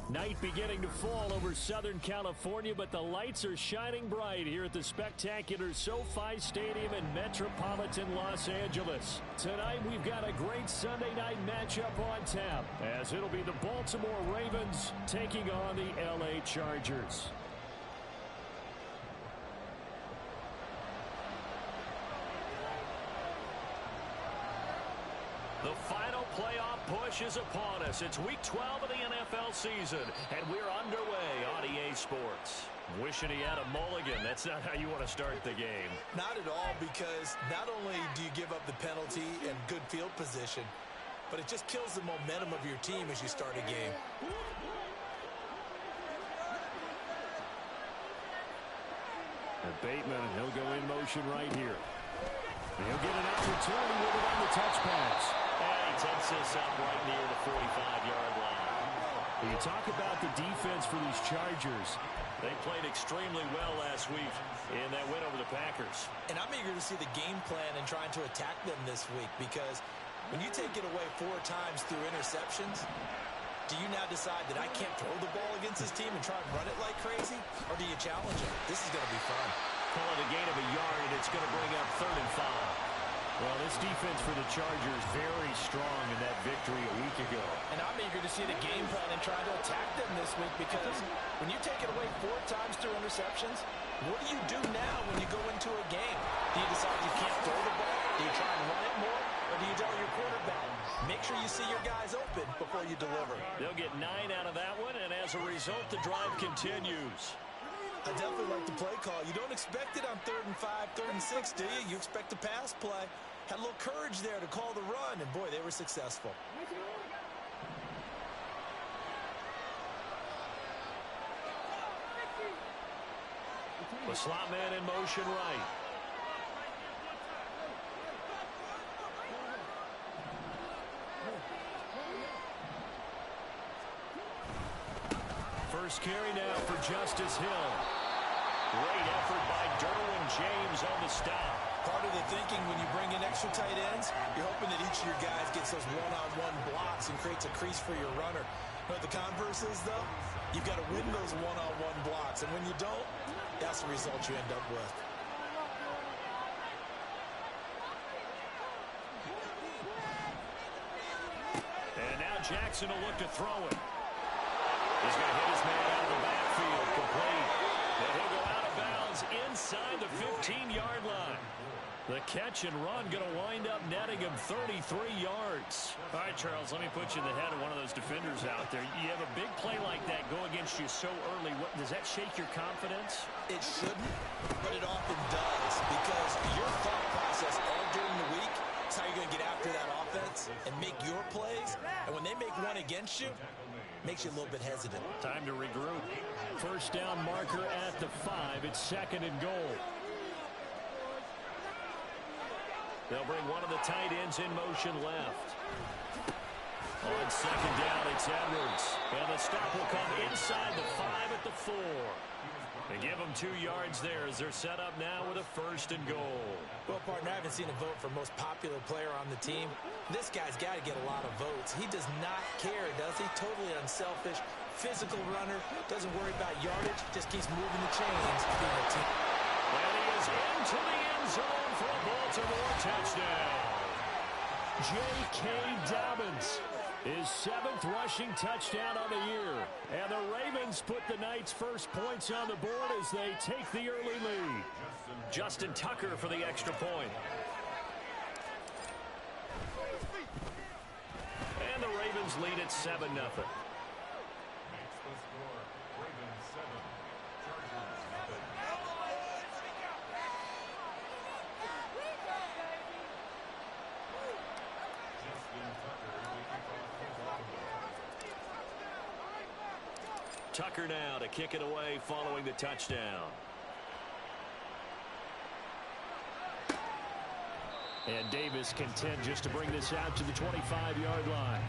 Night beginning to fall over Southern California, but the lights are shining bright here at the spectacular SoFi Stadium in metropolitan Los Angeles. Tonight we've got a great Sunday night matchup on tap, as it'll be the Baltimore Ravens taking on the LA Chargers. The final playoff push is upon us. It's week 12 of the NFL season, and we're underway on EA Sports. Wishing he had a mulligan. That's not how you want to start the game. Not at all, because not only do you give up the penalty and good field position, but it just kills the momentum of your team as you start a game. And Bateman, he'll go in motion right here. He'll get an opportunity with it on the touch pass. And he takes this up right near the 45-yard line. When you talk about the defense for these Chargers, they played extremely well last week in that win over the Packers. And I'm eager to see the game plan and trying to attack them this week, because when you take it away 4 times through interceptions, do you now decide that I can't throw the ball against this team and try and run it like crazy? Or do you challenge it? This is going to be fun. Call it a gain of a yard, and it's going to bring up 3rd and 5. Well, this defense for the Chargers very strong in that victory a week ago. And I'm eager to see the game plan and try to attack them this week, because when you take it away 4 times through interceptions, what do you do now when you go into a game? Do you decide you can't throw the ball? Do you try and run it more? Or do you tell your quarterback, make sure you see your guys open before you deliver? They'll get 9 out of that one, and as a result, the drive continues. I definitely like the play call. You don't expect it on 3rd and 5, 3rd and 6, do you? You expect a pass play. Had a little courage there to call the run, and boy, they were successful. The slot man in motion right. First carry now for Justice Hill. Great effort by Derwin James on the stop. Part of the thinking when you bring in extra tight ends, you're hoping that each of your guys gets those one-on-one blocks and creates a crease for your runner. But the converse is, though, you've got to win those one-on-one blocks. And when you don't, that's the result you end up with. And now Jackson will look to throw it. He's going to hit his man out of the backfield, complete. And he'll go out of bounds inside the 15-yard line. The catch and run going to wind up netting him 33 yards. All right, Charles, let me put you in the head of one of those defenders out there. You have a big play like that go against you so early. Does that shake your confidence? It shouldn't, but it often does, because your thought process all during the week is how you're going to get after that offense and make your plays. And when they make one against you, makes you a little bit hesitant. Time to regroup. First down marker at the 5. It's 2nd and goal. They'll bring one of the tight ends in motion left. On 2nd down, it's Edwards. And the stop will come inside the 5 at the 4. They give them 2 yards there as they're set up now with a 1st and goal. Well, partner, I haven't seen a vote for most popular player on the team. This guy's got to get a lot of votes. He does not care, does he? Totally unselfish, physical runner, doesn't worry about yardage, just keeps moving the chains. And he is into the end zone for a Baltimore touchdown. J.K. Dobbins, his 7th rushing touchdown on the year. And the Ravens put the night's first points on the board as they take the early lead. Justin Tucker for the extra point. And the Ravens lead at 7-0. Tucker now to kick it away following the touchdown. And Davis content just to bring this out to the 25-yard line.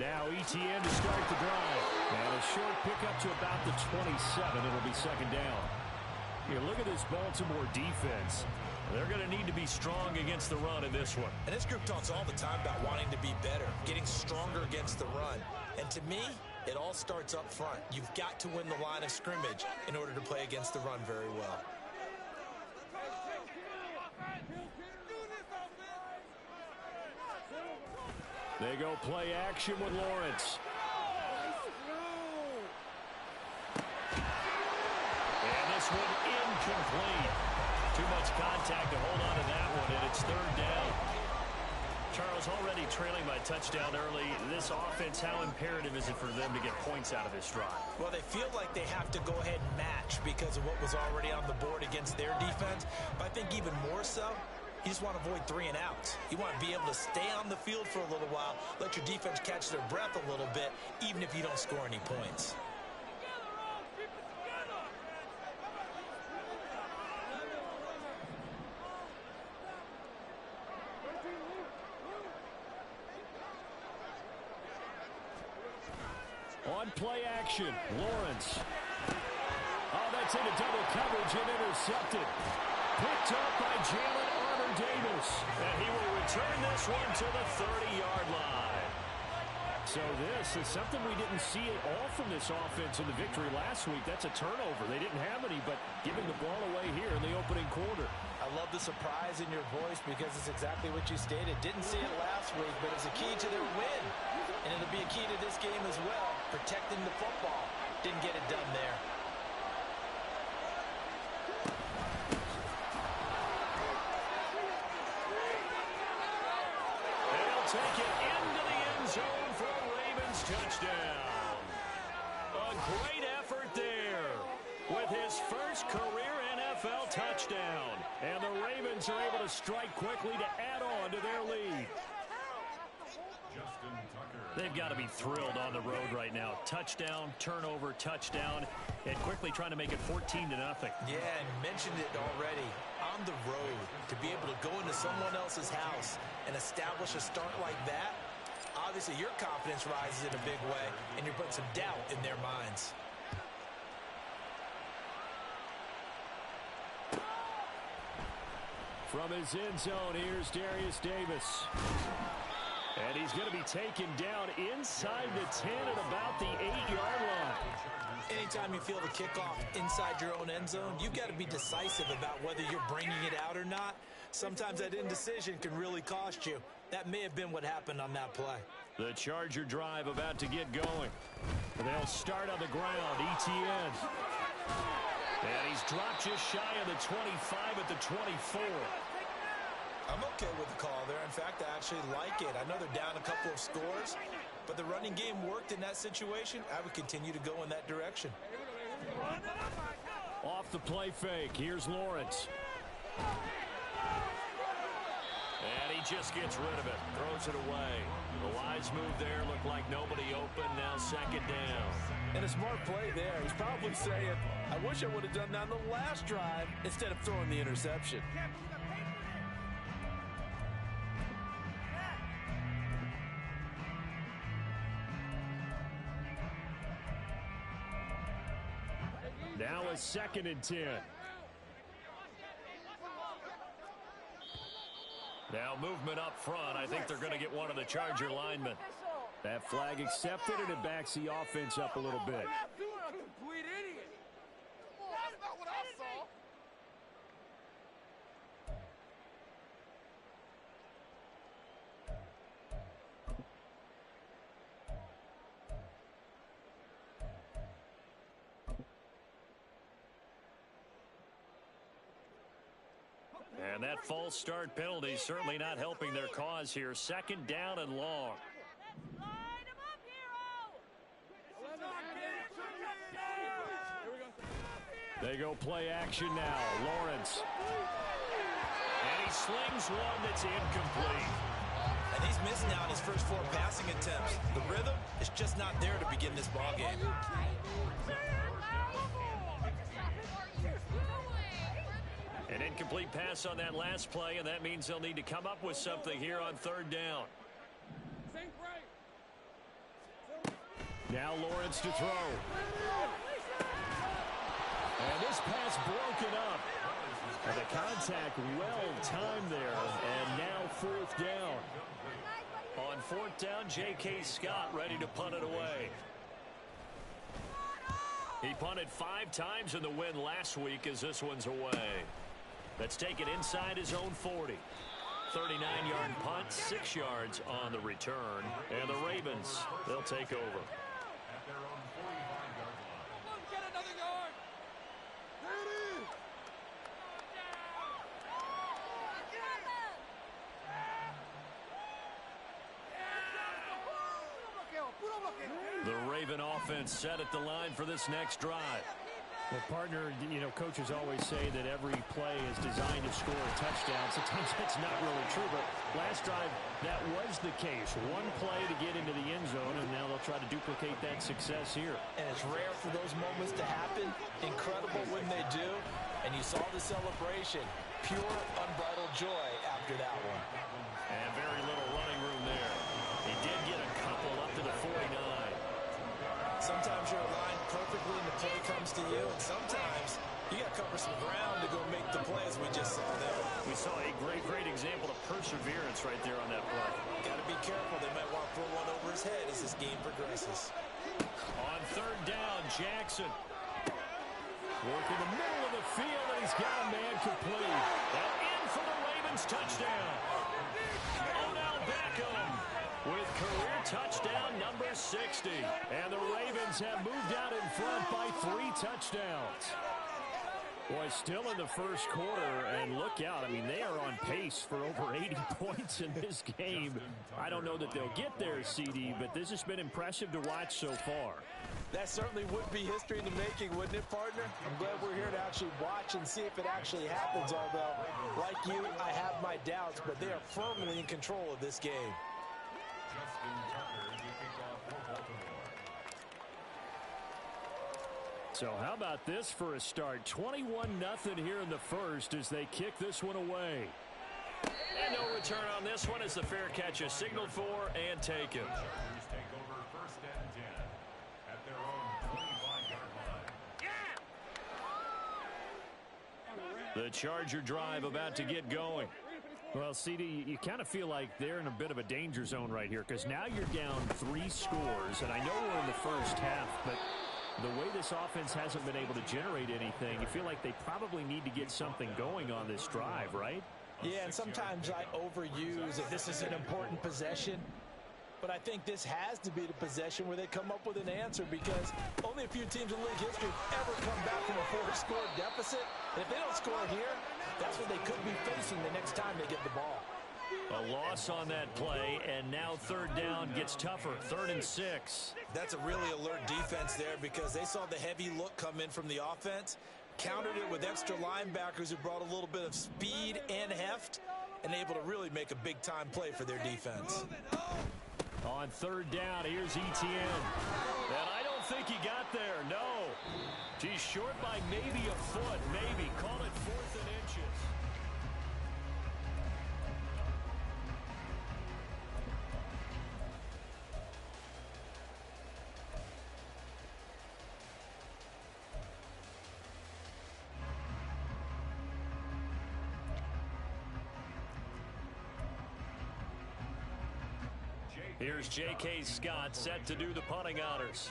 Now ETN to start the drive. And a short pickup to about the 27. It'll be second down. Here, look at this Baltimore defense. They're going to need to be strong against the run in this one. And this group talks all the time about wanting to be better, getting stronger against the run. And to me, it all starts up front. You've got to win the line of scrimmage in order to play against the run very well. They go play action with Lawrence. And this one incomplete. Too much contact to hold on to that one, and it's third down. Charles, already trailing by touchdown early. This offense, how imperative is it for them to get points out of this drive? Well, they feel like they have to go ahead and match because of what was already on the board against their defense. But I think even more so, you just want to avoid 3 and outs. You want to be able to stay on the field for a little while, let your defense catch their breath a little bit, even if you don't score any points. On play action, Lawrence. Oh, that's into double coverage and intercepted. Picked up by Jalen Armour-Davis. And he will return this one to the 30-yard line. So this is something we didn't see at all from this offense in the victory last week. That's a turnover. They didn't have any, but giving the ball away here in the opening quarter. I love the surprise in your voice because it's exactly what you stated. Didn't see it last week, but it's a key to their win. And it'll be a key to this game as well, protecting the football. Didn't get it done there. They'll take it into the end zone for a Ravens touchdown. A great effort there with his first career NFL touchdown. And the Ravens are able to strike quickly to add on to their lead. They've got to be thrilled on the road right now. Touchdown, turnover, touchdown, and quickly trying to make it 14-0. Yeah, and mentioned it already. On the road, to be able to go into someone else's house and establish a start like that, obviously your confidence rises in a big way, and you're putting some doubt in their minds. From his end zone, here's Darius Davis. And he's going to be taken down inside the 10 at about the 8-yard line. Anytime you feel the kickoff inside your own end zone, you've got to be decisive about whether you're bringing it out or not. Sometimes that indecision can really cost you. That may have been what happened on that play. The Charger drive about to get going. They'll start on the ground, ETN. And he's dropped just shy of the 25 at the 24. I'm okay with the call there. In fact, I actually like it. I know they're down a couple of scores, but the running game worked in that situation. I would continue to go in that direction. Off the play fake, here's Lawrence. And he just gets rid of it, throws it away. The wise move there, looked like nobody open, now second down. And a smart play there. He's probably saying, I wish I would have done that on the last drive instead of throwing the interception. Now a 2nd and 10. Now movement up front. I think they're going to get one of the Charger linemen. That flag accepted, and it backs the offense up a little bit. And that false start penalty certainly not helping their cause here. 2nd down and long. They go play action now. Lawrence. And he slings one that's incomplete. And he's missed now in his first 4 passing attempts. The rhythm is just not there to begin this ball game. An incomplete pass on that last play, and that means they'll need to come up with something here on 3rd down. Now Lawrence to throw. And this pass broken up. And the contact well timed there. And now fourth down. On fourth down, J.K. Scott ready to punt it away. He punted 5 times in the win last week as this one's away. Let's take it inside his own 40. 39-yard punt, 6 yards on the return. And the Ravens, they'll take over. The Raven offense set at the line for this next drive. Well, partner, coaches always say that every play is designed to score a touchdown. Sometimes that's not really true, but last drive, that was the case. One play to get into the end zone, and now they'll try to duplicate that success here. And it's rare for those moments to happen. Incredible when they do. And you saw the celebration. Pure, unbridled joy after that one. And very little running room there. He did get a couple up to the 49. Sometimes you're aligned perfectly and the play comes to you, and sometimes you got to cover some ground to go make the plays we just saw there. We saw a great example of perseverance right there on that play. Got to be careful. They might want to throw one over his head as this game progresses. On third down, Jackson. Working the middle of the field, and he's got a man complete. And in for the Ravens touchdown. Odell Beckham with career touchdown number 60. And the Ravens have moved out in front by 3 touchdowns. Boy, still in the first quarter, and look out. I mean, they are on pace for over 80 points in this game. I don't know that they'll get there, CD, but this has been impressive to watch so far. That certainly would be history in the making, wouldn't it, partner? I'm glad we're here to actually watch and see if it actually happens, although, like you, I have my doubts, but they are firmly in control of this game. So how about this for a start? 21-0 here in the first as they kick this one away. And no return on this one as the fair catch is signaled for and taken. The Charger drive about to get going. Well, CD, you kind of feel like they're in a bit of a danger zone right here because now you're down 3 scores, and I know we're in the first half, but the way this offense hasn't been able to generate anything, you feel like they probably need to get something going on this drive, right? Yeah, and sometimes I overuse it. This is an important possession. But I think this has to be the possession where they come up with an answer because only a few teams in league history have ever come back from a 4-score deficit. And if they don't score here, that's what they could be facing the next time they get the ball. A loss on that play, and now third down gets tougher. 3rd and 6. That's a really alert defense there because they saw the heavy look come in from the offense, countered it with extra linebackers who brought a little bit of speed and heft, and able to really make a big-time play for their defense. On third down, here's Etienne. And I don't think he got there, no. He's short by maybe a foot, maybe. Call it 4th and inches. Here's J.K. Scott set to do the punting honors.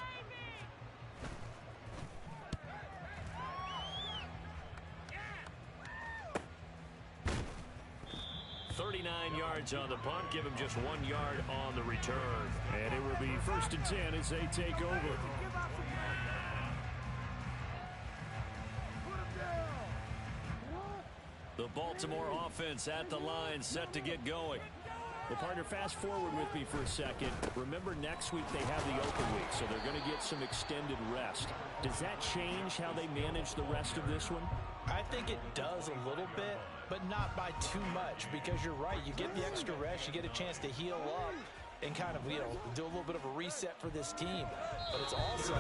.39 yards on the punt, give him just 1 yard on the return. And it will be 1st and 10 as they take over. The Baltimore offense at the line, set to get going. Well, partner, fast forward with me for a second. Remember, next week they have the open week, so they're going to get some extended rest. Does that change how they manage the rest of this one? I think it does a little bit, but not by too much, because you're right. You get the extra rest, you get a chance to heal up and kind of, do a little bit of a reset for this team. But it's also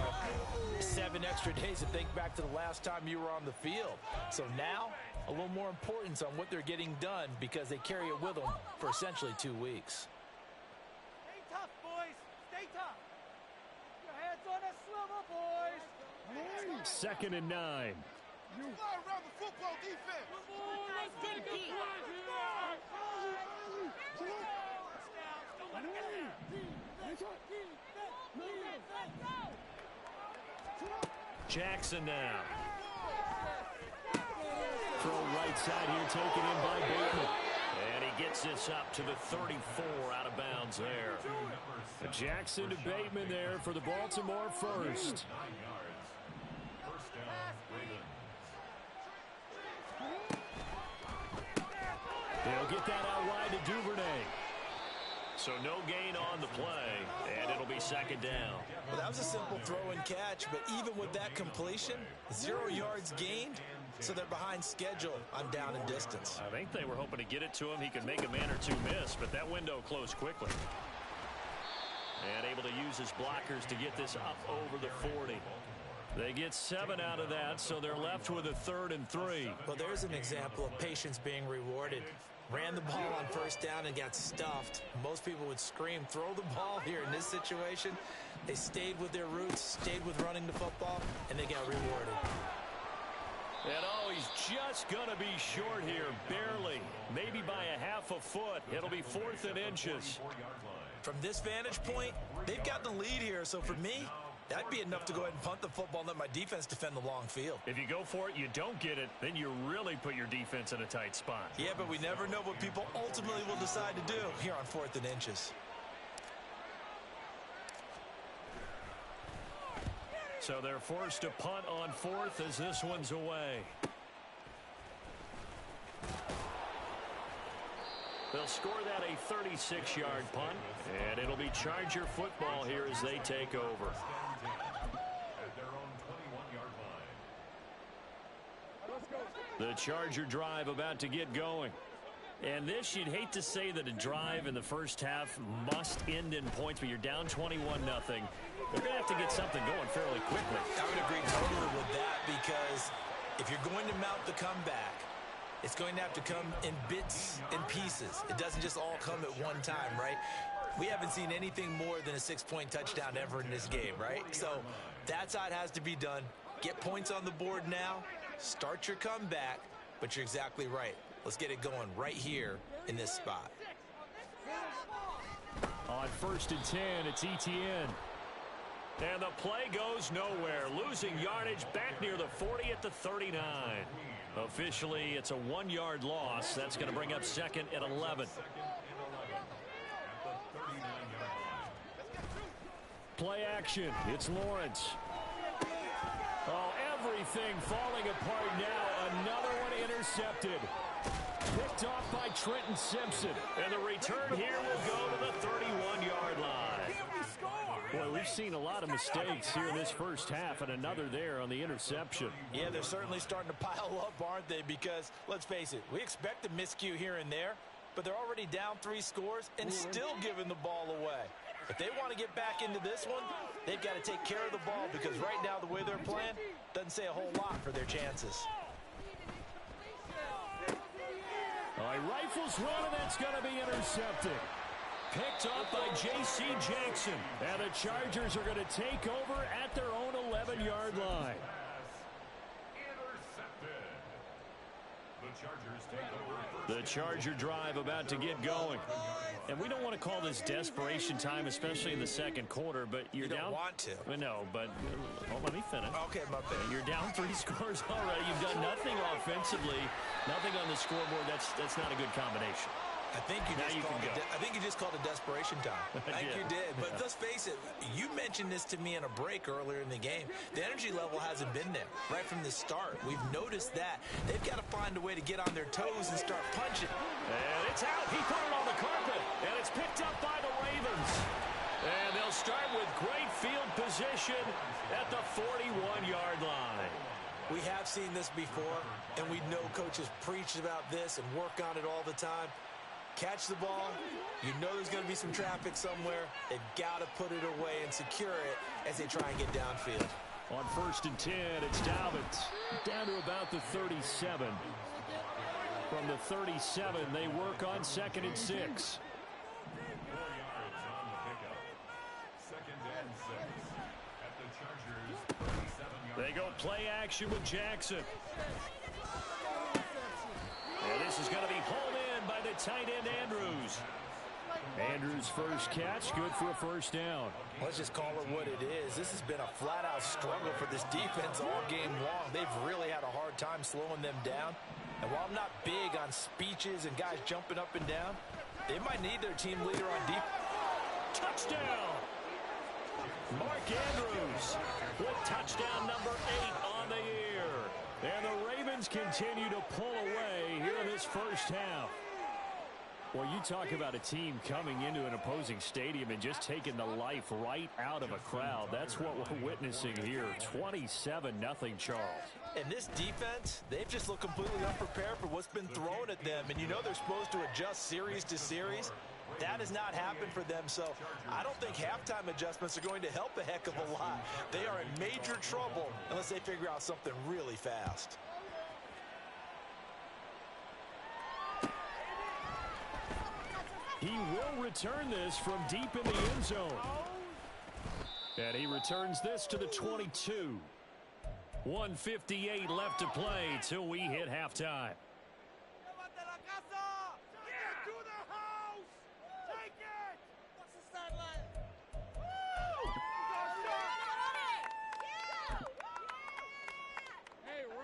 7 extra days to think back to the last time you were on the field. So now, a little more importance on what they're getting done because they carry it with them for essentially 2 weeks. Stay tough, boys. Stay tough. Your heads 2nd and 9. You fly around the football defense. Jackson now. Throw right side here, taken in by Bateman. And he gets this up to the 34, out of bounds there. Jackson to Bateman there for the Baltimore first. They'll get that out wide to Duvernay. So no gain on the play, and it'll be 2nd down. Well, that was a simple throw and catch, but even with that completion, 0 yards gained, so they're behind schedule on down and distance. I think they were hoping to get it to him. He could make a man or two miss, but that window closed quickly. And able to use his blockers to get this up over the 40. They get 7 out of that, so they're left with a 3rd and 3. Well, there's an example of patience being rewarded. Ran the ball on 1st down and got stuffed. Most people would scream, throw the ball here. In this situation, they stayed with their roots, stayed with running the football, and they got rewarded. And he's just going to be short here, barely. Maybe by a half a foot. It'll be 4th and inches. From this vantage point, they've got the lead here, so for me, that'd be enough to go ahead and punt the football and let my defense defend the long field. If you go for it, you don't get it, then you really put your defense in a tight spot. Yeah, but we never know what people ultimately will decide to do here on 4th and inches. So they're forced to punt on 4th as this one's away. They'll score that a 36-yard punt, and it'll be Charger football here as they take over. The Charger drive about to get going. And this, you'd hate to say that a drive in the first half must end in points, but you're down 21-0. They're going to have to get something going fairly quickly. I would agree totally with that, because if you're going to mount the comeback, it's going to have to come in bits and pieces. It doesn't just all come at one time, right? We haven't seen anything more than a 6-point touchdown ever in this game, right? So that's how it has to be done. Get points on the board now. Start your comeback, but you're exactly right. Let's get it going right here in this spot. On 1st and 10, it's Etienne. And the play goes nowhere. Losing yardage back near the 40 at the 39. Officially, it's a 1-yard loss. That's going to bring up 2nd and 11. Play action. It's Lawrence. Oh, everything falling apart now. Another one intercepted. Picked off by Trenton Simpson. And the return here will go to the 31-yard line. Boy, we've seen a lot of mistakes here in this first half, and another there on the interception. Yeah, they're certainly starting to pile up, aren't they? Because, let's face it, we expect a miscue here and there, but they're already down 3 scores and still giving the ball away. If they want to get back into this one, they've got to take care of the ball, because right now the way they're playing doesn't say a whole lot for their chances. All right, rifles run, and that's going to be intercepted. Picked up by J.C. Jackson. And the Chargers are going to take over at their own 11-yard line. The Charger drive about to get going. And we don't want to call this desperation time, especially in the second quarter, but you're You down. don't want to. No, but let me finish. Okay, my bad. You're down 3 scores already. You've done nothing offensively, nothing on the scoreboard. That's not a good combination. I think you just called it desperation time. I think you did. But let's face it, you mentioned this to me in a break earlier in the game. The energy level hasn't been there right from the start. We've noticed that. They've got to find a way to get on their toes and start punching. And it's out. He put it on the carpet. And it's picked up by the Ravens. And they'll start with great field position at the 41-yard line. We have seen this before, and we know coaches preach about this and work on it all the time. Catch the ball. You know there's going to be some traffic somewhere. They've got to put it away and secure it as they try and get downfield. On 1st and 10, it's Dobbins down to about the 37. From the 37, they work on 2nd and 6. Play action with Jackson. And this is going to be hauled in by the tight end, Andrews. Andrews' first catch, good for a first down. Let's just call it what it is. This has been a flat-out struggle for this defense all game long. They've really had a hard time slowing them down. And while I'm not big on speeches and guys jumping up and down, they might need their team leader on defense. Touchdown! Mark Andrews with touchdown number 8 on the year. And the Ravens continue to pull away here in this first half. Well, you talk about a team coming into an opposing stadium and just taking the life right out of a crowd. That's what we're witnessing here. 27-0, Charles. And this defense, they've just looked completely unprepared for what's been thrown at them. And you know they're supposed to adjust series to series. That has not happened for them, so I don't think halftime adjustments are going to help a heck of a lot. They are in major trouble unless they figure out something really fast. He will return this from deep in the end zone. And he returns this to the 22. 1:58 left to play till we hit halftime.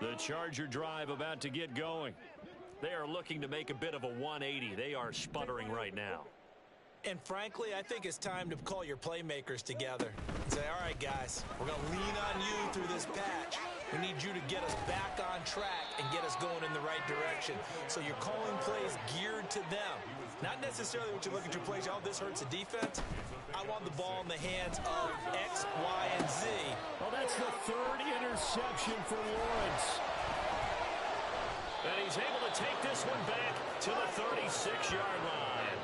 The Charger drive about to get going. They are looking to make a bit of a 180. They are sputtering right now. And frankly, I think it's time to call your playmakers together and say, all right, guys, we're going to lean on you through this patch. We need you to get us back on track and get us going in the right direction. So you're calling plays geared to them. Not necessarily what you look at your plays, oh, this hurts the defense. I want the ball in the hands of X, Y, and Z. Well, that's the third interception for Lawrence. And he's able to take this one back to the 36-yard line.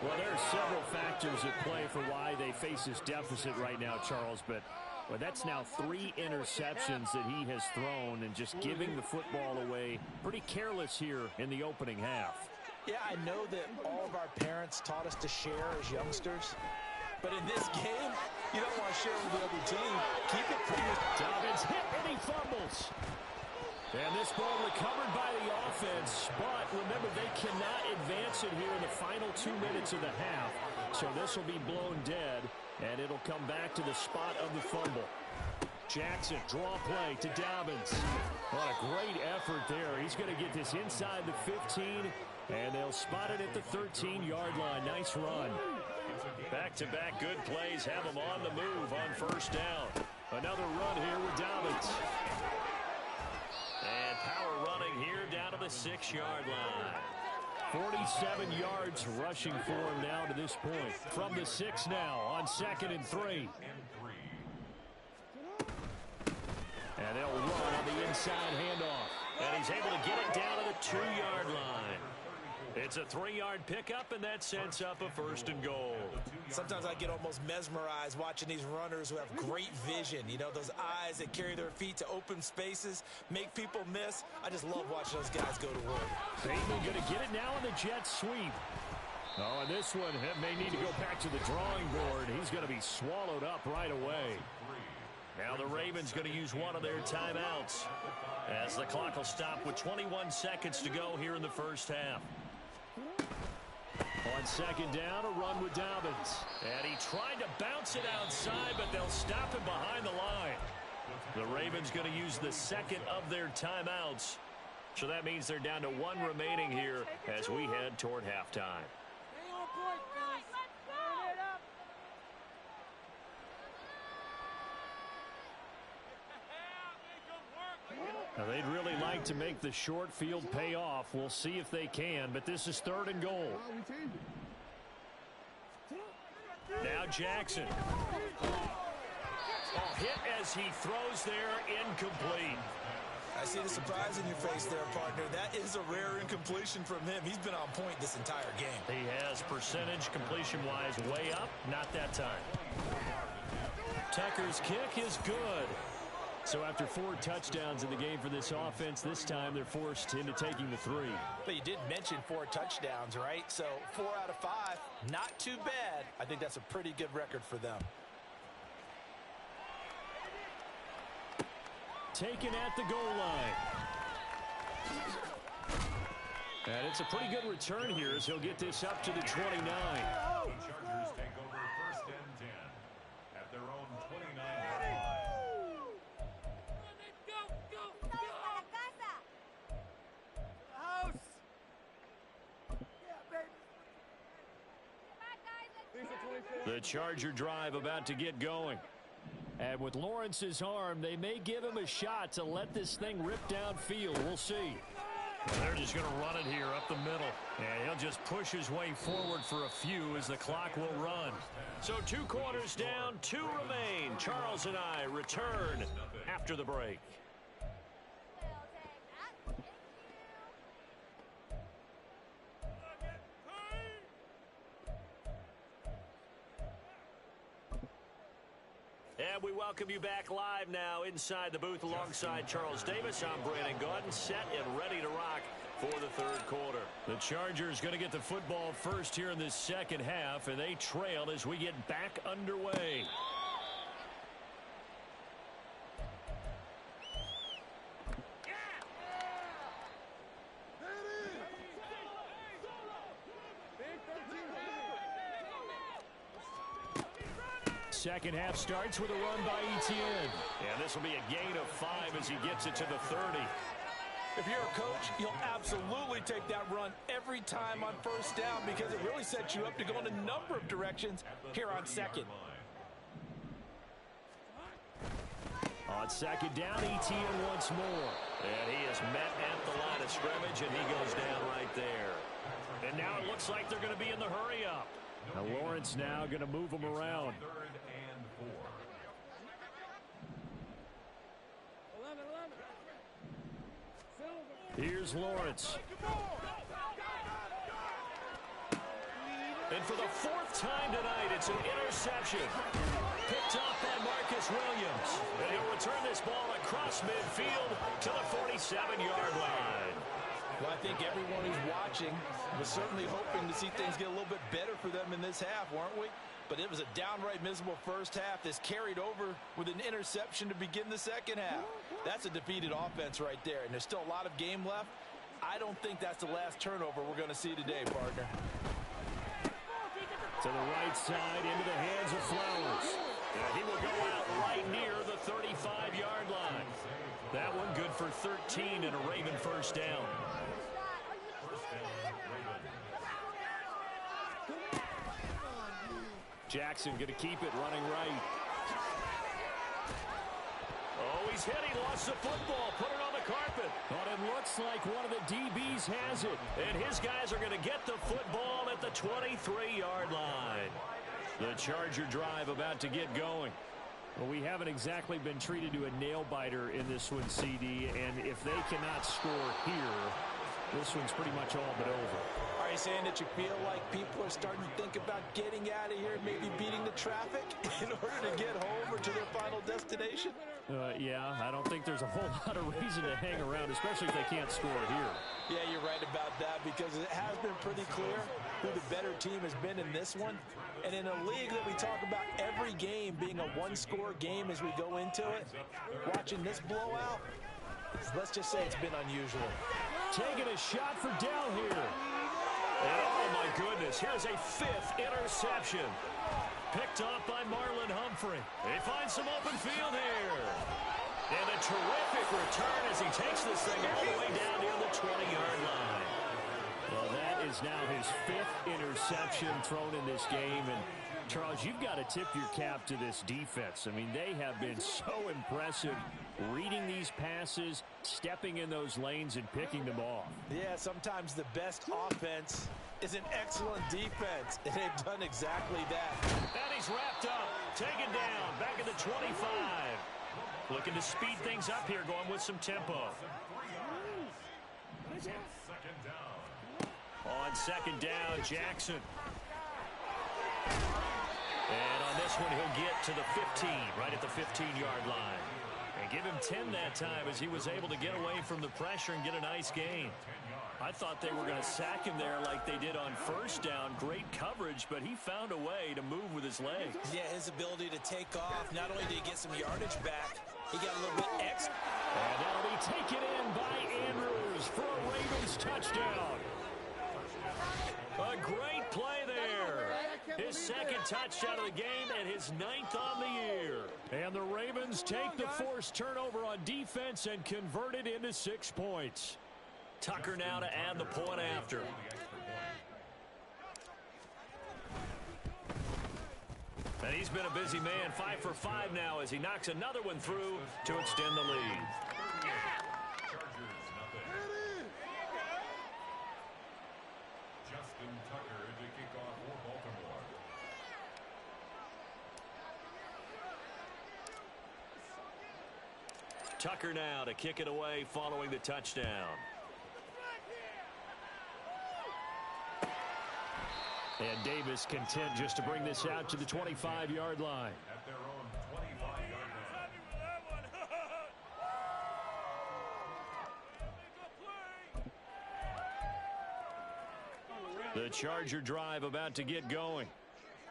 Well, there are several factors at play for why they face this deficit right now, Charles, but well, that's now 3 interceptions that he has thrown and just giving the football away pretty careless here in the opening half. Yeah, I know that all of our parents taught us to share as youngsters, but in this game, you don't want to share with the other team. Keep it for yourself. Dobbins hit and he fumbles. And this ball recovered by the offense, but remember, they cannot advance it here in the final 2 minutes of the half. So this will be blown dead, and it'll come back to the spot of the fumble. Jackson, draw play to Dobbins. What a great effort there. He's going to get this inside the 15, and they'll spot it at the 13-yard line. Nice run. Back-to-back good plays have them on the move on first down. Another run here with Dobbins. And power running here down to the 6-yard line. 47 yards rushing for him now to this point. From the 6 now on 2nd and 3. And they'll run on the inside handoff. And he's able to get it down to the 2-yard line. It's a 3-yard pickup, and that sets up a 1st and goal. Sometimes I get almost mesmerized watching these runners who have great vision. You know, those eyes that carry their feet to open spaces, make people miss. I just love watching those guys go to work. Bateman going to get it now on the jet sweep. Oh, and this one may need to go back to the drawing board. He's going to be swallowed up right away. Now the Ravens going to use one of their timeouts as the clock will stop with 21 seconds to go here in the first half. On 2nd down, a run with Dobbins. And he tried to bounce it outside, but they'll stop him behind the line. The Ravens going to use the 2nd of their timeouts. So that means they're down to 1 remaining here as we head toward halftime. Now, they'd really like to make the short field pay off. We'll see if they can, but this is 3rd and goal. Now Jackson. Hit as he throws there, incomplete. I see the surprise in your face there, partner. That is a rare incompletion from him. He's been on point this entire game. He has percentage completion-wise way up. Not that time. Tucker's kick is good. So after 4 touchdowns in the game for this offense, this time they're forced into taking the 3. But you did mention 4 touchdowns, right? So 4 out of 5, not too bad. I think that's a pretty good record for them. taken at the goal line. And it's a pretty good return here as he'll get this up to the 29. The Chargers take over 1st and 10 at their own 29-yard line. The Charger drive about to get going. And with Lawrence's arm, they may give him a shot to let this thing rip downfield. We'll see. Well, they're just going to run it here up the middle. And he'll just push his way forward for a few as the clock will run. So 2 quarters down, 2 remain. Charles and I return after the break. And we welcome you back live now inside the booth alongside Charles Davis. I'm Brandon Gaudin, set and ready to rock for the 3rd quarter. The Chargers going to get the football first here in this second half, and they trail as we get back underway. Second half starts with a run by Etienne. And this will be a gain of 5 as he gets it to the 30. If you're a coach, you'll absolutely take that run every time on 1st down because it really sets you up to go in a number of directions here on 2nd. On 2nd down, Etienne once more. And he is met at the line of scrimmage, and he goes down right there. And now it looks like they're going to be in the hurry-up. Now Lawrence now going to move him around. 3rd and 4. Here's Lawrence. And for the 4th time tonight, it's an interception. Picked off by Marcus Williams. And he'll return this ball across midfield to the 47-yard line. Well, I think everyone who's watching was certainly hoping to see things get a little bit better for them in this half, weren't we? But it was a downright miserable first half. This carried over with an interception to begin the second half. That's a defeated offense right there, and there's still a lot of game left. I don't think that's the last turnover we're going to see today, partner. To the right side, into the hands of Flowers. And he will go out right near the 35-yard line. That one good for 13 and a Raven first down. Jackson going to keep it running right. Oh, he's hit. He lost the football. Put it on the carpet. But it looks like one of the DBs has it. And his guys are going to get the football at the 23-yard line. The Charger drive about to get going. Well, we haven't exactly been treated to a nail-biter in this one, CD. And if they cannot score here, this one's pretty much all but over. Are you saying that you feel like people are starting to think about getting out of here, maybe beating the traffic in order to get home or to their final destination? Yeah, I don't think there's a whole lot of reason to hang around, especially if they can't score here. Yeah, you're right about that because it has been pretty clear who the better team has been in this one. And in a league that we talk about every game being a one-score game as we go into it, watching this blowout, let's just say it's been unusual. Taking a shot for Dell here. Oh, my goodness. Here's a 5th interception. Picked off by Marlon Humphrey. He finds some open field here. And a terrific return as he takes this thing all the way down near the 20-yard line. Well, that is now his 5th interception thrown in this game. And, Charles, you've got to tip your cap to this defense. I mean, they have been so impressive reading these passes, stepping in those lanes, and picking them off. Yeah, sometimes the best offense is an excellent defense, and they've done exactly that. And he's wrapped up, taken down, back at the 25. Looking to speed things up here, going with some tempo. On 2nd down, Jackson. And on this one, he'll get to the 15, right at the 15-yard line. And give him 10 that time as he was able to get away from the pressure and get a nice gain. I thought they were going to sack him there like they did on first down. Great coverage, but he found a way to move with his legs. Yeah, his ability to take off. Not only did he get some yardage back, he got a little bit extra. And that'll be taken in by Andrews for a Ravens touchdown. A great play there. His second touchdown of the game and his 9th on the year. And the Ravens take the forced turnover on defense and convert it into 6 points. Tucker now to add the point after. And he's been a busy man, 5 for 5 now as he knocks another one through to extend the lead. Chargers, nothing. Justin Tucker to kick off for Baltimore. Tucker now to kick it away following the touchdown. And Davis content just to bring this out to the 25-yard line. At their own 25-yard line. The Charger drive about to get going.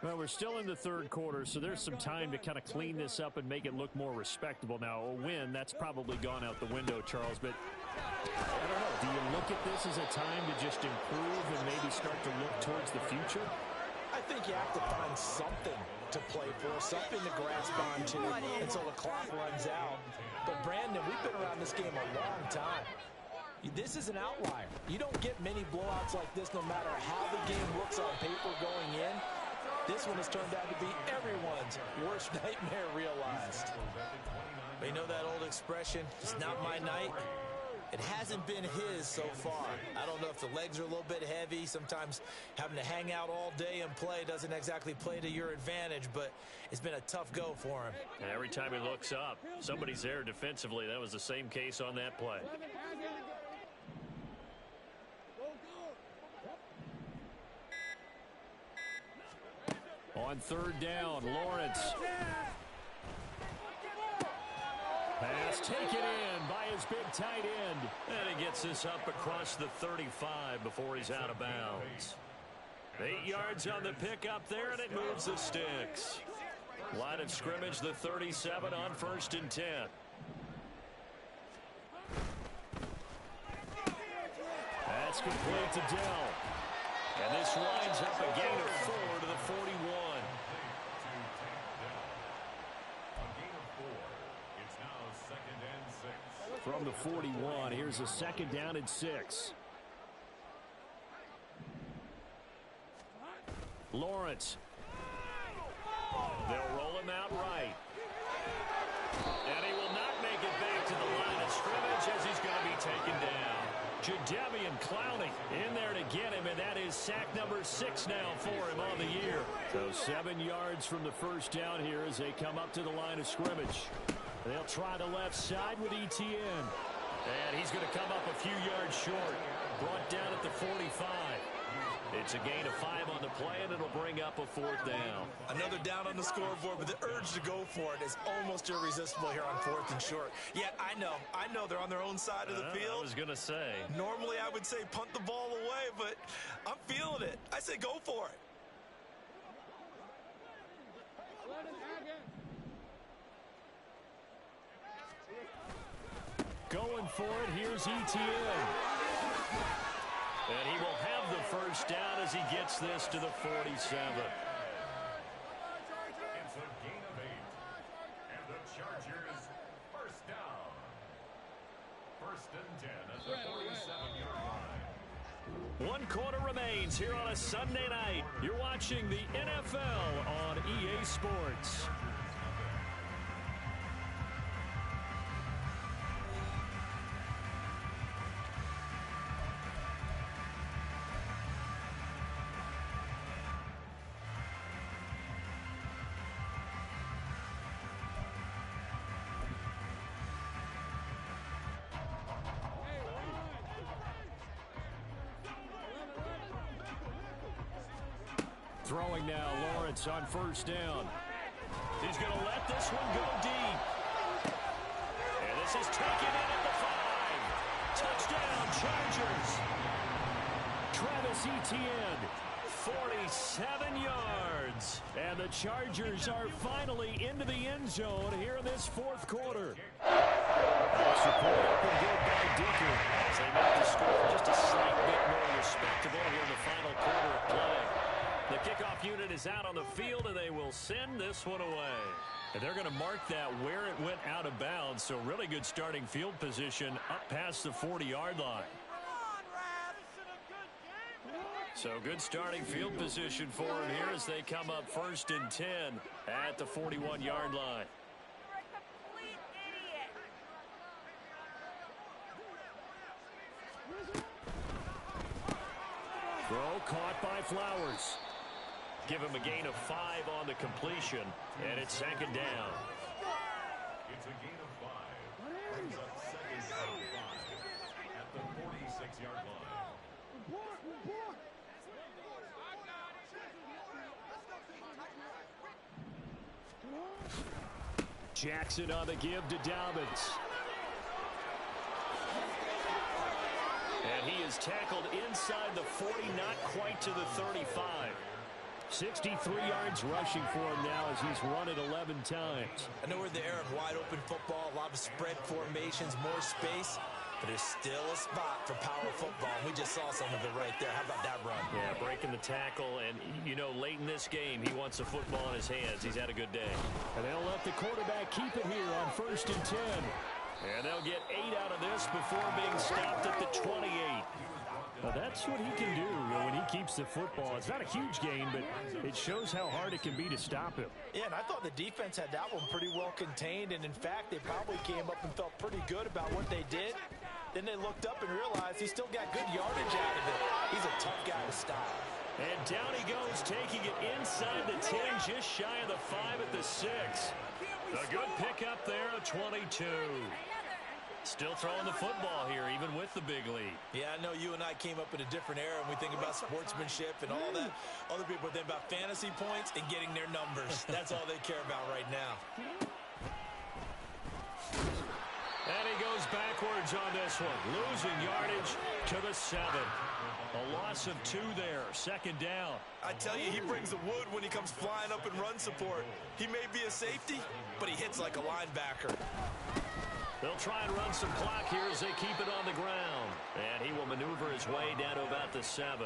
Well, we're still in the third quarter, so there's some time to kind of clean this up and make it look more respectable. Now, a win, that's probably gone out the window, Charles, but I don't know. Do you look at this as a time to just improve and maybe start to look towards the future? I think you have to find something to play for, something to grasp onto until the clock runs out. But, Brandon, we've been around this game a long time. This is an outlier. You don't get many blowouts like this no matter how the game looks on paper going in. This one has turned out to be everyone's worst nightmare realized. They know that old expression, it's not my night. It hasn't been his so far. I don't know if the legs are a little bit heavy. Sometimes having to hang out all day and play doesn't exactly play to your advantage, but it's been a tough go for him. And every time he looks up, somebody's there defensively. That was the same case on that play. On third down, Lawrence. Pass taken in by his big tight end. And he gets this up across the 35 before he's out of bounds. 8 yards on the pickup there, and it moves the sticks. Line of scrimmage, the 37 on 1st and 10. That's complete to Dell. And this winds up a gain of 4 to the 41. From the 41, here's a 2nd down and 6. Lawrence. They'll roll him out right. And he will not make it back to the line of scrimmage as he's going to be taken down. Jadeveon Clowney in there to get him, and that is sack number 6 now for him on the year. So 7 yards from the first down here as they come up to the line of scrimmage. They'll try the left side with Etienne. And he's going to come up a few yards short. Brought down at the 45. It's a gain of 5 on the play, and it'll bring up a 4th down. Another down on the scoreboard, but the urge to go for it is almost irresistible here on 4th and short. Yeah, I know they're on their own side of the field. I was going to say. Normally I would say punt the ball away, but I'm feeling it. I say go for it. Going for it, here's Etienne. And he will have the first down as he gets this to the 47. It's a gain of 8. And the Chargers first down. 1st and 10 at the 47-yard line. 1 quarter remains here on a Sunday night. You're watching the NFL on EA Sports. Throwing now, Lawrence on first down. He's going to let this one go deep. This is taken in at the 5. Touchdown, Chargers. Travis Etienne, 47 yards. And the Chargers are finally into the end zone here in this fourth quarter. Support up and good by Deacon as they make the score just a slight bit more respectable here in the final quarter of play. The kickoff unit is out on the field, and they will send this one away. And they're going to mark that where it went out of bounds, so really good starting field position up past the 40-yard line. So good starting field position for them here as they come up 1st and 10 at the 41-yard line. Throw caught by Flowers. Give him a gain of 5 on the completion, and it's 2nd down. It's a gain of 5. Brings up 2nd and 5 at the 46-yard line. Jackson on the give to Dobbins. And he is tackled inside the 40, not quite to the 35. 63 yards rushing for him now as he's run it 11 times. I know we're in the era of wide open football, a lot of spread formations, more space, but there's still a spot for power football. We just saw some of it right there. How about that run? Yeah, breaking the tackle, and, you know, late in this game, he wants the football in his hands. He's had a good day. And they'll let the quarterback keep it here on 1st and 10. And they'll get 8 out of this before being stopped at the 28. Well, that's what he can do when he keeps the football. It's not a huge gain, but it shows how hard it can be to stop him. Yeah, and I thought the defense had that one pretty well contained, and in fact, they probably came up and felt pretty good about what they did. Then they looked up and realized he still got good yardage out of it. He's a tough guy to stop. And down he goes, taking it inside the 10, just shy of the 5 at the 6. A good pickup there, a 22. Still throwing the football here, even with the big lead. Yeah, I know you and I came up in a different era, and we think about sportsmanship and all that. Other people think about fantasy points and getting their numbers. That's all they care about right now. And he goes backwards on this one, losing yardage to the 7. A loss of 2 there, 2nd down. I tell you, he brings the wood when he comes flying up in run support. He may be a safety, but he hits like a linebacker. They'll try and run some clock here as they keep it on the ground. And he will maneuver his way down to about the 7.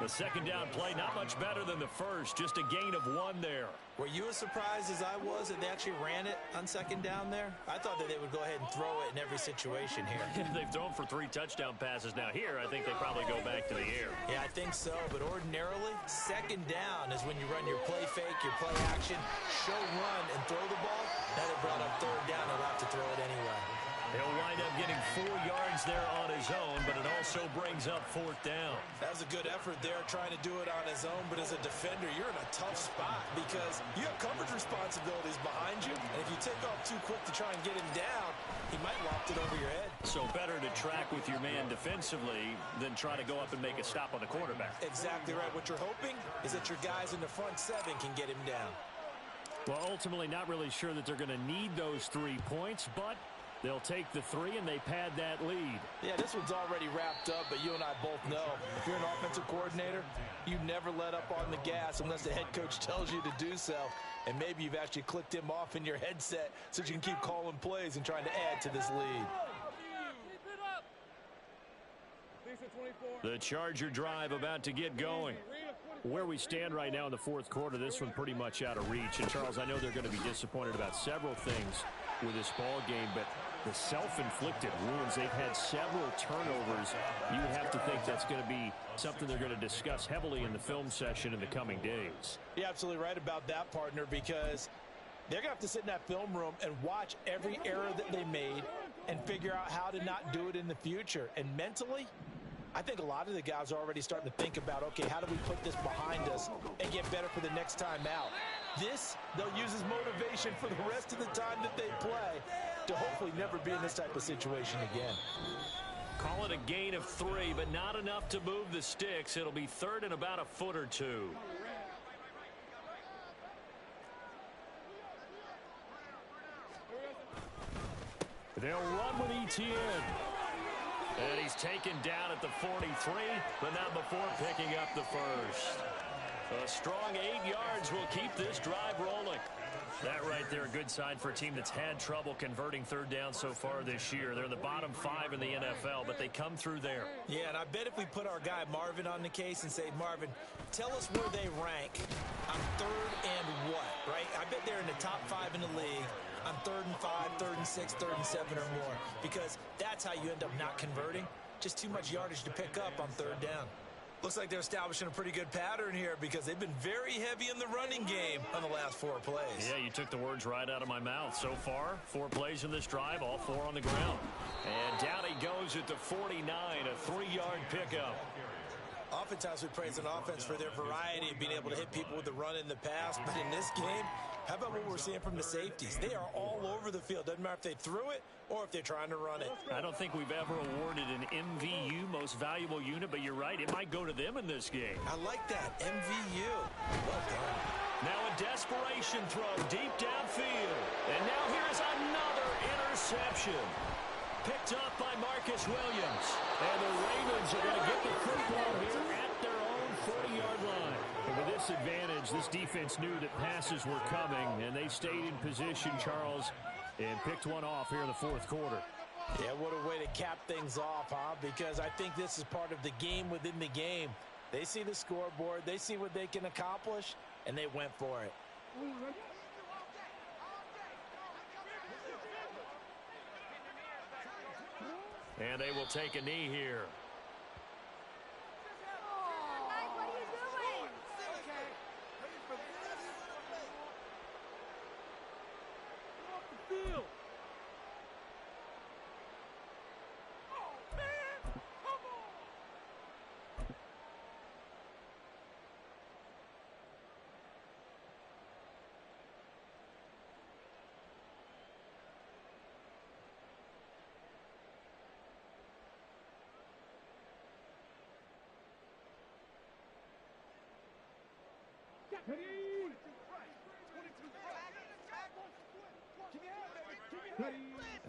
The 2nd down play, not much better than the first, just a gain of 1 there. Were you as surprised as I was that they actually ran it on 2nd down there? I thought that they would go ahead and throw it in every situation here. They've thrown for 3 touchdown passes now. Here, I think they probably go back to the air. Yeah, I think so, but ordinarily, 2nd down is when you run your play fake, your play action, show run, and throw the ball. Now they brought up 3rd down, they'll have to throw it anyway. He'll wind up getting 4 yards there on his own, but it also brings up 4th down. That was a good effort there, trying to do it on his own, but as a defender, you're in a tough spot because you have coverage responsibilities behind you, and if you take off too quick to try and get him down, he might loft it over your head. So better to track with your man defensively than try to go up and make a stop on the quarterback. Exactly right. What you're hoping is that your guys in the front 7 can get him down. Well, ultimately, not really sure that they're going to need those 3 points, but they'll take the 3 and they pad that lead. Yeah, this one's already wrapped up, but you and I both know if you're an offensive coordinator, you never let up on the gas unless the head coach tells you to do so. And maybe you've actually clicked him off in your headset so you can keep calling plays and trying to add to this lead. The Charger drive about to get going. Where we stand right now in the 4th quarter, this one pretty much out of reach. And, Charles, I know they're going to be disappointed about several things with this ball game, but the self-inflicted wounds, they've had several turnovers. You have to think that's going to be something they're going to discuss heavily in the film session in the coming days. You're absolutely right about that, partner, because they're going to have to sit in that film room and watch every error that they made and figure out how to not do it in the future. And mentally, I think a lot of the guys are already starting to think about, okay, how do we put this behind us and get better for the next time out? This, they'll use as motivation for the rest of the time that they play to hopefully never be in this type of situation again. Call it a gain of 3, but not enough to move the sticks. It'll be 3rd and about a foot or 2. They'll run with Etienne. And he's taken down at the 43, but not before picking up the first. A strong 8 yards will keep this drive rolling. That right there, a good sign for a team that's had trouble converting third down so far this year. They're in the bottom 5 in the NFL, but they come through there. Yeah, and I bet if we put our guy Marvin on the case and say, Marvin, tell us where they rank on third and what, right? I bet they're in the top 5 in the league on 3rd and 5, 3rd and 6, 3rd and 7 or more, because that's how you end up not converting. Just too much yardage to pick up on third down. Looks like they're establishing a pretty good pattern here because they've been very heavy in the running game on the last 4 plays. Yeah, you took the words right out of my mouth. So far, 4 plays in this drive, all 4 on the ground. And down he goes at the 49, a 3-yard pickup. Oftentimes we praise an offense for their variety of being able to hit people with the run in the pass, but in this game, how about what we're seeing from the safeties? They are all over the field. Doesn't matter if they threw it or if they're trying to run it. I don't think we've ever awarded an MVU, most valuable unit, but you're right, it might go to them in this game. I like that, MVU. Well done. Now a desperation throw deep downfield. And now here's another interception. Picked up by Marcus Williams. And the Ravens are going to get the football here at their own 40-yard line. And with this advantage, this defense knew that passes were coming, and they stayed in position, Charles, and picked one off here in the 4th quarter. Yeah, what a way to cap things off, huh? Because I think this is part of the game within the game. They see the scoreboard, they see what they can accomplish, and they went for it. And they will take a knee here.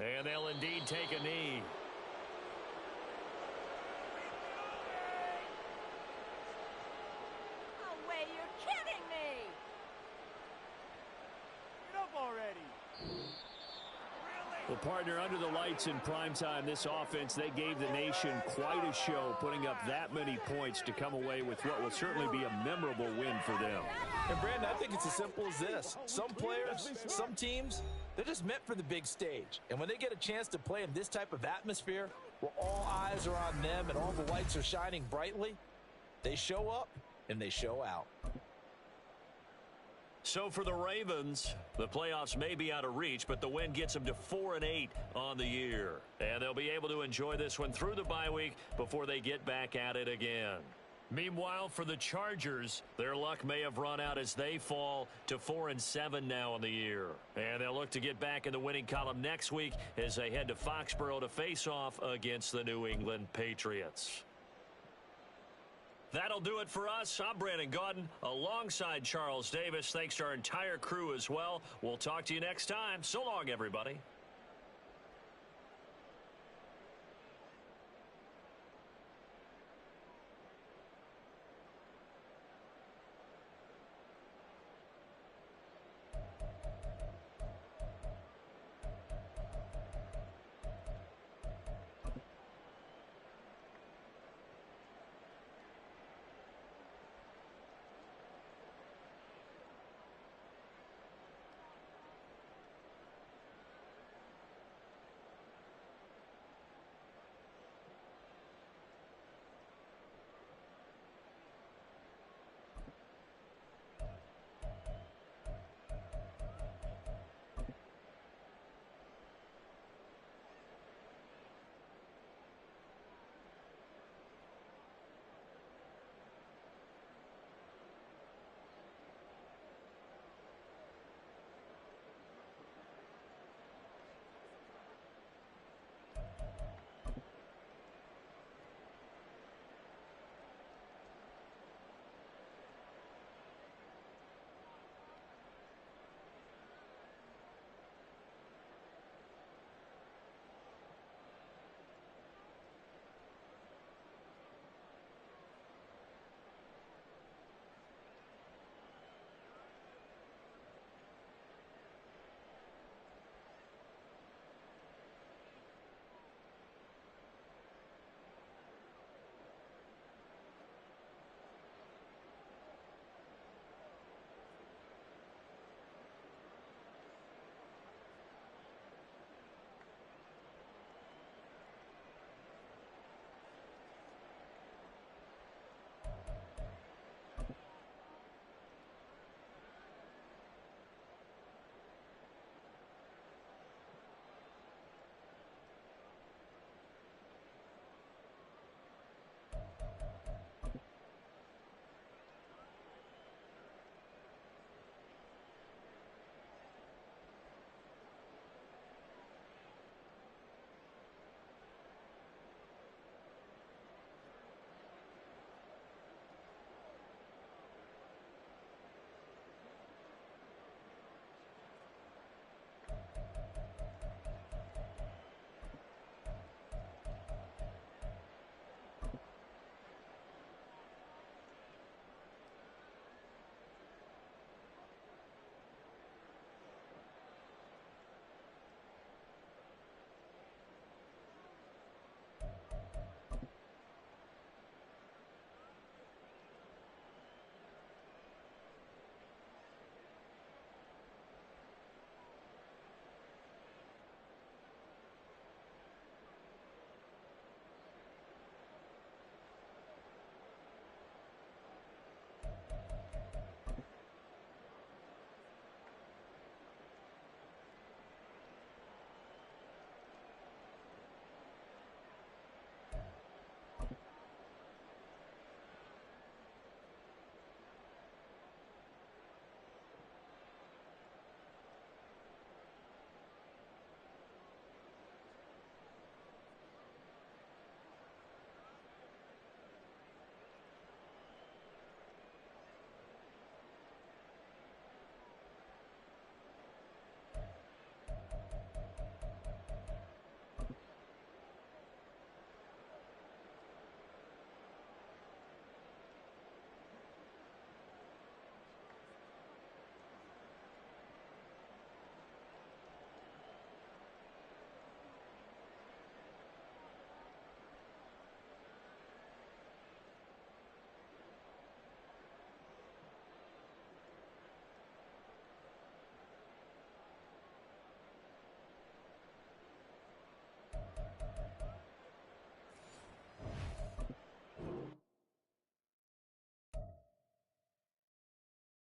And they'll indeed take a knee. No way, you're kidding me! Get up already! Well, partner, under the lights in primetime, this offense, they gave the nation quite a show, putting up that many points to come away with what will certainly be a memorable win for them. And, Brandon, I think it's as simple as this. Some players, some teams, they're just meant for the big stage. And when they get a chance to play in this type of atmosphere, where all eyes are on them and all the lights are shining brightly, they show up and they show out. So for the Ravens, the playoffs may be out of reach, but the win gets them to 4-8 on the year. And they'll be able to enjoy this one through the bye week before they get back at it again. Meanwhile, for the Chargers, their luck may have run out as they fall to 4-7 now on the year. And they'll look to get back in the winning column next week as they head to Foxborough to face off against the New England Patriots. That'll do it for us. I'm Brandon Gaudin alongside Charles Davis. Thanks to our entire crew as well. We'll talk to you next time. So long, everybody.